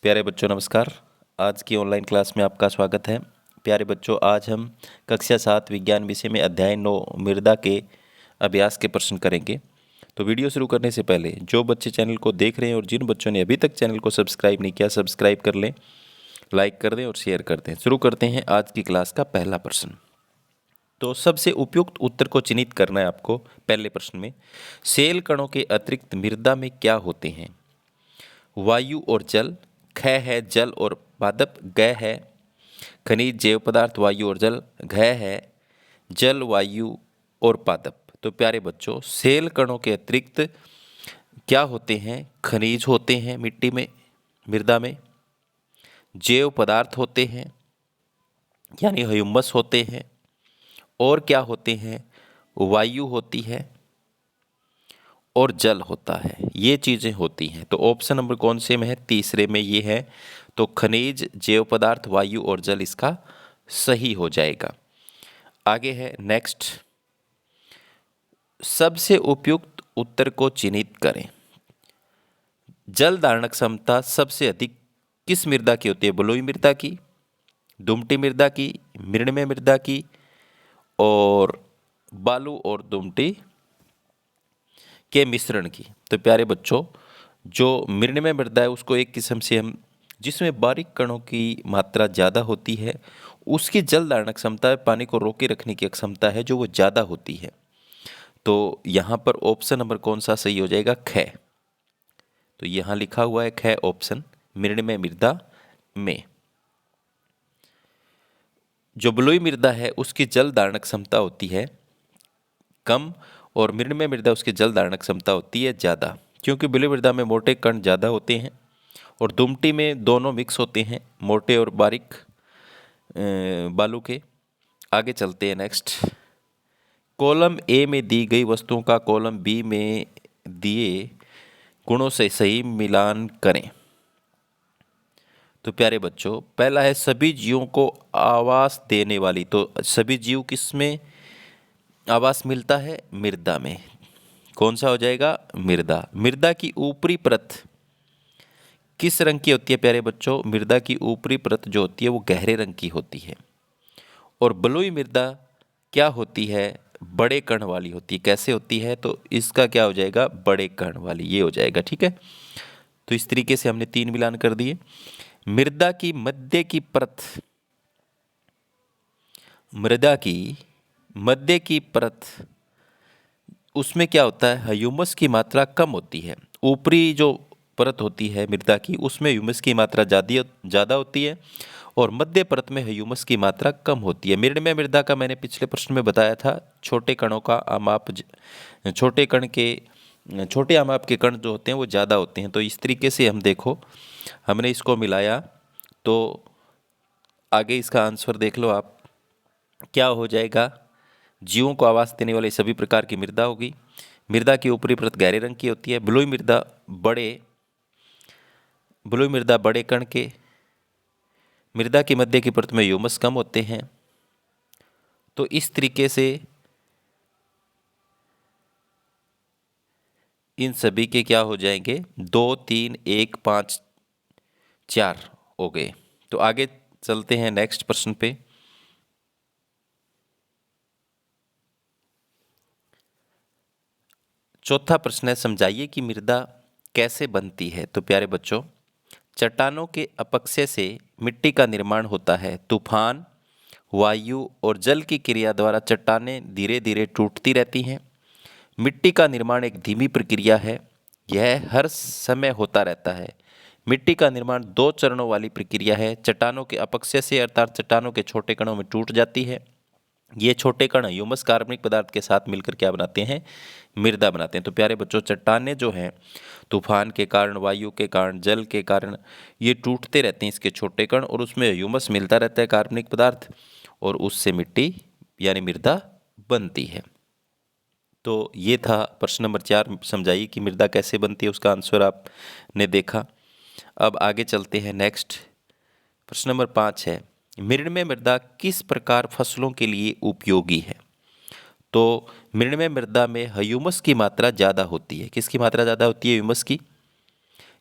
प्यारे बच्चों नमस्कार। आज की ऑनलाइन क्लास में आपका स्वागत है। प्यारे बच्चों, आज हम कक्षा 7 विज्ञान विषय में अध्याय 9 मृदा के अभ्यास के प्रश्न करेंगे। तो वीडियो शुरू करने से पहले जो बच्चे चैनल को देख रहे हैं और जिन बच्चों ने अभी तक चैनल को सब्सक्राइब नहीं किया, सब्सक्राइब कर लें, लाइक कर दें और शेयर कर दें। शुरू करते हैं आज की क्लास का पहला प्रश्न। तो सबसे उपयुक्त उत्तर को चिन्हित करना है आपको। पहले प्रश्न में सेल कणों के अतिरिक्त मृदा में क्या होते हैं? वायु और जल, ख है जल और पादप, ग है खनिज जैव पदार्थ वायु और जल, घ है जल वायु और पादप। तो प्यारे बच्चों, सेल कणों के अतिरिक्त क्या होते हैं? खनिज होते हैं मिट्टी में, मृदा में, जैव पदार्थ होते हैं यानी ह्यूमस होते हैं, और क्या होते हैं? वायु होती है और जल होता है। ये चीज़ें होती हैं। तो ऑप्शन नंबर कौन से में है? तीसरे में ये है। तो खनिज जैव पदार्थ वायु और जल इसका सही हो जाएगा। आगे है नेक्स्ट, सबसे उपयुक्त उत्तर को चिन्हित करें। जल धारण क्षमता सबसे अधिक किस मृदा की होती है? बलुई मृदा की, दुमटी मृदा की, मृणमय मृदा की, और बालू और दुमटी के मिश्रण की। तो प्यारे बच्चों, जो मृणमय मृदा है उसको एक किस्म से हम, जिसमें बारीक कणों की मात्रा ज़्यादा होती है, उसकी जल धारण क्षमता, पानी को रोके रखने की क्षमता है जो वो ज़्यादा होती है। तो यहाँ पर ऑप्शन नंबर कौन सा सही हो जाएगा? ख। तो यहाँ लिखा हुआ है ख ऑप्शन, मृणमय मृदा में। जो बलुई मृदा है उसकी जल धारण क्षमता होती है कम, और मृणमय मृदा उसकी जल धारण क्षमता होती है ज़्यादा, क्योंकि बलुई मृदा में मोटे कण ज़्यादा होते हैं और दुमटी में दोनों मिक्स होते हैं, मोटे और बारीक बालू के। आगे चलते हैं नेक्स्ट, कॉलम ए में दी गई वस्तुओं का कॉलम बी में दिए गुणों से सही मिलान करें। तो प्यारे बच्चों, पहला है सभी जीवों को आवास देने वाली। तो सभी जीव किस में आवास मिलता है? मृदा में। कौन सा हो जाएगा? मृदा। मृदा की ऊपरी परत किस रंग की होती है प्यारे बच्चों? मृदा की ऊपरी परत जो होती है वो गहरे रंग की होती है। और बलुई मृदा क्या होती है? बड़े कण वाली होती है। कैसे होती है? तो इसका क्या हो जाएगा? बड़े कण वाली, ये हो जाएगा। ठीक है, तो इस तरीके से हमने 3 मिलान कर दिए। मृदा की मध्य की परत, मृदा की मध्य की परत, उसमें क्या होता है? ह्यूमस की मात्रा कम होती है। ऊपरी जो परत होती है मृदा की, उसमें ह्यूमस की मात्रा ज़्यादा होती है और मध्य परत में ह्यूमस की मात्रा कम होती है। मृणमय मृदा का मैंने पिछले प्रश्न में बताया था, छोटे कणों का आमाप, छोटे कण के, छोटे आमाप के कण जो होते हैं वो ज़्यादा होते हैं। तो इस तरीके से हम देखो, हमने इसको मिलाया तो आगे इसका आंसर देख लो आप, क्या हो जाएगा? जीवों को आवास देने वाली सभी प्रकार की मृदा होगी। मृदा की ऊपरी परत गहरे रंग की होती है। बलुई मृदा बड़े कण के, मृदा की मध्य की परत में ह्यूमस कम होते हैं। तो इस तरीके से इन सभी के क्या हो जाएंगे? 2, 3, 1, 5, 4 हो गए। तो आगे चलते हैं नेक्स्ट प्रश्न पे। चौथा प्रश्न है, समझाइए कि मृदा कैसे बनती है। तो प्यारे बच्चों, चट्टानों के अपक्षय से मिट्टी का निर्माण होता है। तूफान, वायु और जल की क्रिया द्वारा चट्टानें धीरे धीरे टूटती रहती हैं। मिट्टी का निर्माण एक धीमी प्रक्रिया है, यह हर समय होता रहता है। मिट्टी का निर्माण 2 चरणों वाली प्रक्रिया है। चट्टानों के अपक्षय से अर्थात चट्टानों के छोटे कणों में टूट जाती है। ये छोटे कण ह्यूमस कार्बनिक पदार्थ के साथ मिलकर क्या बनाते हैं? मृदा बनाते हैं। तो प्यारे बच्चों, चट्टानें जो हैं तूफान के कारण, वायु के कारण, जल के कारण ये टूटते रहते हैं इसके छोटे कण, और उसमें ह्यूमस मिलता रहता है कार्बनिक पदार्थ, और उससे मिट्टी यानी मृदा बनती है। तो ये था प्रश्न नंबर 4, समझाइए कि मृदा कैसे बनती है, उसका आंसर आपने देखा। अब आगे चलते हैं नेक्स्ट, प्रश्न नंबर 5 है, मृणमय मृदा किस प्रकार फसलों के लिए उपयोगी है। तो मृणमय मृदा में ह्यूमस की मात्रा ज़्यादा होती है। किसकी मात्रा ज़्यादा होती है? ह्यूमस की।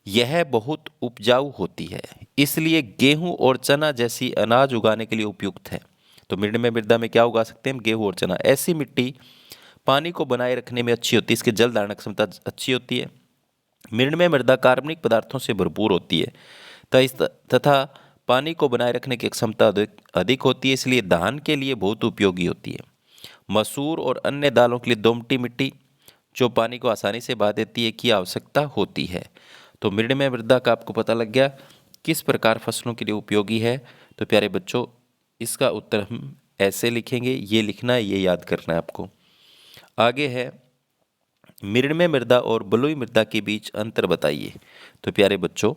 यह बहुत उपजाऊ होती है, इसलिए गेहूं और चना जैसी अनाज उगाने के लिए उपयुक्त है। तो मिडमे मृदा में क्या उगा सकते हैं हम? गेहूं और चना। ऐसी मिट्टी पानी को बनाए रखने में अच्छी होती है, इसकी जल धारण क्षमता अच्छी होती है। मिडमे मृदा कार्बनिक पदार्थों से भरपूर होती है तथा पानी को बनाए रखने की क्षमता अधिक होती है, इसलिए धान के लिए बहुत उपयोगी होती है। मसूर और अन्य दालों के लिए दोमटी मिट्टी जो पानी को आसानी से बहा देती है की आवश्यकता होती है। तो मिडमे मृदा का आपको पता लग गया किस प्रकार फसलों के लिए उपयोगी है। तो प्यारे बच्चों, इसका उत्तर हम ऐसे लिखेंगे, ये लिखना है, ये याद करना है आपको। आगे है मिडमे मृदा और बलुई मृदा के बीच अंतर बताइए। तो प्यारे बच्चों,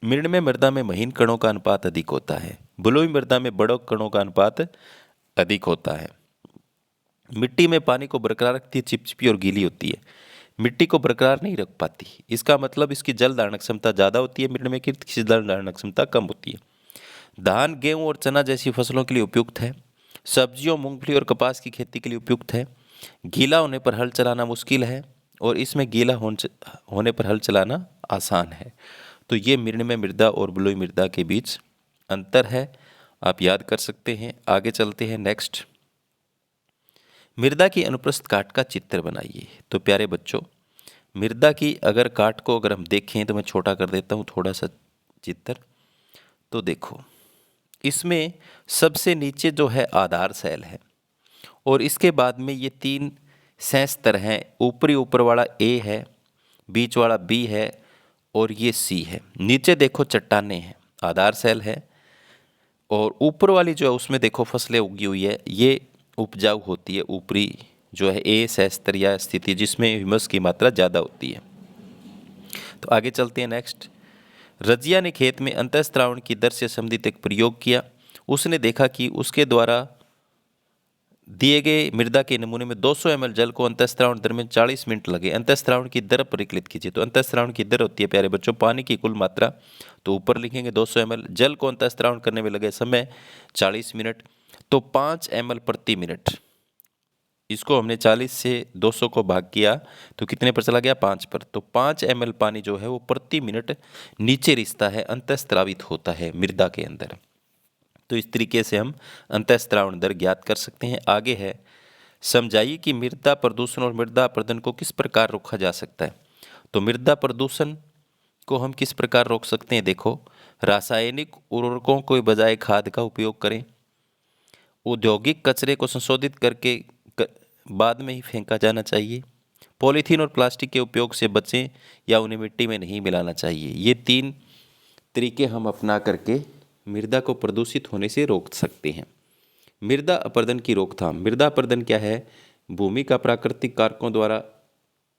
मिडमे मृदा में महीन कणों का अनुपात अधिक होता है, बलुई मृदा में बड़े कणों का अनुपात अधिक होता है। मिट्टी में पानी को बरकरार रखती है, चिपचिपी और गीली होती है, मिट्टी को बरकरार नहीं रख पाती। इसका मतलब इसकी जल धारण क्षमता ज़्यादा होती है, मिडमे की जल धारण क्षमता कम होती है। धान, गेहूं और चना जैसी फसलों के लिए उपयुक्त है। सब्जियों, मूंगफली और कपास की खेती के लिए उपयुक्त है। गीला होने पर हल चलाना मुश्किल है और इसमें गीला होने पर हल चलाना आसान है। तो ये मिडमे मृदा और बलुई मृदा के बीच अंतर है, आप याद कर सकते हैं। आगे चलते हैं नेक्स्ट। मृदा की अनुप्रस्थ काट का चित्र बनाइए। तो प्यारे बच्चों, मृदा की काट को अगर हम देखें तो मैं छोटा कर देता हूँ थोड़ा सा चित्र। तो देखो, इसमें सबसे नीचे जो है आधार सेल है और इसके बाद में ये 3 स्तर हैं। ऊपर वाला ए है, बीच वाला बी है और ये सी है। नीचे देखो चट्टानें हैं, आधार सेल है और ऊपर वाली जो है उसमें देखो फसलें उगी हुई है, ये उपजाऊ होती है। ऊपरी जो है ए स्तर या स्थिति जिसमें ह्यूमस की मात्रा ज़्यादा होती है। तो आगे चलते हैं नेक्स्ट। रजिया ने खेत में अंतःस्रावण की दर से संबंधित एक प्रयोग किया। उसने देखा कि उसके द्वारा दिए गए मृदा के नमूने में 200 ml जल को अंतःस्रावण दर में 40 मिनट लगे। अंतःस्रावण की दर परिकलित कीजिए। तो अंतःस्रावण की दर होती है प्यारे बच्चों पानी की कुल मात्रा, तो ऊपर लिखेंगे 200 ml। जल को अंतःस्रावण करने में लगे समय 40 मिनट, तो 5 ml प्रति मिनट। इसको हमने 40 से 200 को भाग किया तो कितने पर चला गया? 5 पर। तो 5 ml पानी जो है वो प्रति मिनट नीचे रिसता है, अंतःस्रावित होता है मृदा के अंदर। तो इस तरीके से हम अंतःस्रावण दर ज्ञात कर सकते हैं। आगे है, समझाइए कि मृदा प्रदूषण और मृदा अपरदन को किस प्रकार रोका जा सकता है। तो मृदा प्रदूषण को हम किस प्रकार रोक सकते हैं? देखो, रासायनिक उर्वरकों के बजाय खाद का उपयोग करें। औद्योगिक कचरे को संशोधित करके बाद में ही फेंका जाना चाहिए। पॉलीथीन और प्लास्टिक के उपयोग से बचें या उन्हें मिट्टी में नहीं मिलाना चाहिए। ये 3 तरीके हम अपना करके मृदा को प्रदूषित होने से रोक सकते हैं। मृदा अपरदन की रोकथाम। मृदा अपरदन क्या है? भूमि का प्राकृतिक कारकों द्वारा,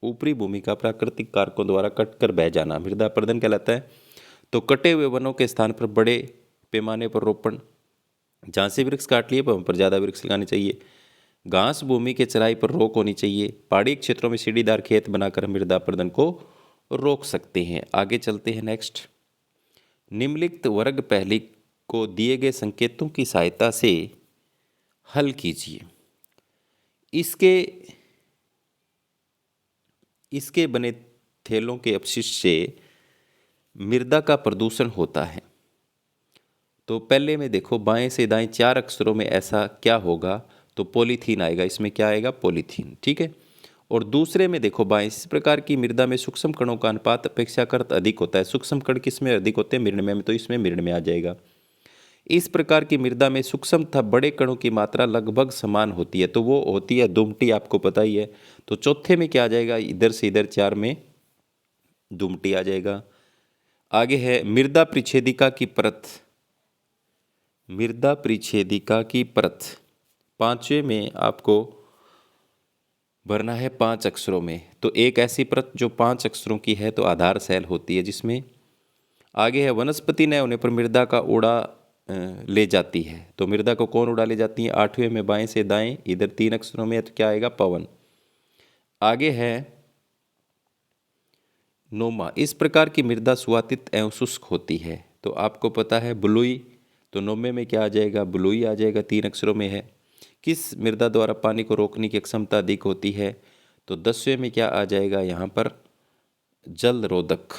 ऊपरी भूमि का प्राकृतिक कारकों द्वारा कटकर बह जाना मृदा अपरदन कहलाता है। तो कटे हुए वनों के स्थान पर बड़े पैमाने पर रोपण, जहाँ से वृक्ष काट लिए वहाँ पर ज़्यादा वृक्ष लगाने चाहिए। घास भूमि के चराई पर रोक होनी चाहिए। पहाड़ी क्षेत्रों में सीढ़ीदार खेत बनाकर मृदा अपरदन को रोक सकते हैं। आगे चलते हैं नेक्स्ट। निम्नलिखित वर्ग पहली को दिए गए संकेतों की सहायता से हल कीजिए। इसके बने थैलों के अपशिष्ट से मृदा का प्रदूषण होता है। तो पहले में देखो, बाएं से दाएं 4 अक्षरों में ऐसा क्या होगा? तो पॉलीथीन आएगा। इसमें क्या आएगा? पॉलीथीन, ठीक है। और दूसरे में देखो, बाएं, इस प्रकार की मृदा में सूक्ष्म कणों का अनुपात अपेक्षाकृत अधिक होता है। सूक्ष्म कण किसमें अधिक होते हैं? मृण्मय में, तो इसमें मृण्मय आ जाएगा। इस प्रकार की मृदा में सूक्ष्म तथा बड़े कणों की मात्रा लगभग समान होती है, तो वो होती है दुमटी, आपको पता ही है। तो चौथे में क्या आ जाएगा? इधर से इधर 4 में दुमटी आ जाएगा। आगे है मृदा परिच्छेदिका की परत। मृदा परिच्छेदिका की परत 5वें में आपको भरना है 5 अक्षरों में। तो एक ऐसी परत जो 5 अक्षरों की है तो आधार सेल होती है जिसमें। आगे है वनस्पति न होने पर मृदा का उड़ा ले जाती है। तो मृदा को कौन उड़ा ले जाती है? 8वें में बाएं से दाएं, इधर 3 अक्षरों में, तो क्या आएगा? पवन। आगे है नोमा। इस प्रकार की मृदा सुवातित एवं शुष्क होती है। तो आपको पता है बलुई, तो 9वें में क्या आ जाएगा? बलुई आ जाएगा, 3 अक्षरों में है। किस मृदा द्वारा पानी को रोकने की क्षमता अधिक होती है? तो 10वें में क्या आ जाएगा? यहाँ पर जल रोधक।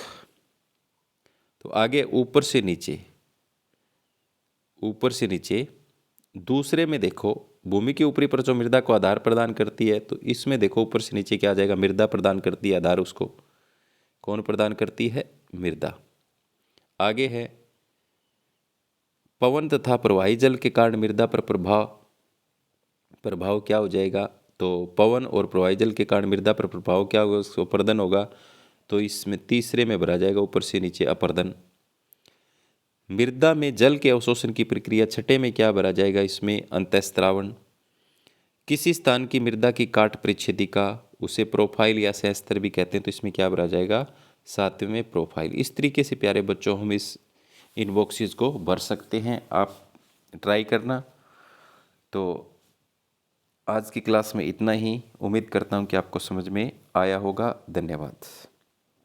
तो आगे ऊपर से नीचे दूसरे में देखो, भूमि की ऊपरी परत जो मृदा को आधार प्रदान करती है, तो इसमें देखो ऊपर से नीचे क्या आ जाएगा, मृदा प्रदान करती है आधार, उसको कौन प्रदान करती है, मृदा। आगे है पवन तथा प्रवाही जल के कारण मृदा पर प्रभाव क्या हो जाएगा, तो पवन और प्रवाही जल के कारण मृदा पर प्रभाव क्या होगा, उसको अपर्दन होगा। तो इसमें तीसरे में भरा जाएगा ऊपर से नीचे अपर्दन। मृदा में जल के अवशोषण की प्रक्रिया, छठे में क्या भरा जाएगा, इसमें अंतःस्त्रावण। किसी स्थान की मृदा की काट परिच्छेदिका, उसे प्रोफाइल या सहस्तर भी कहते हैं, तो इसमें क्या भरा जाएगा, सातवें में प्रोफाइल। इस तरीके से प्यारे बच्चों हम इस इन बॉक्सेस को भर सकते हैं, आप ट्राई करना। तो आज की क्लास में इतना ही, उम्मीद करता हूँ कि आपको समझ में आया होगा। धन्यवाद।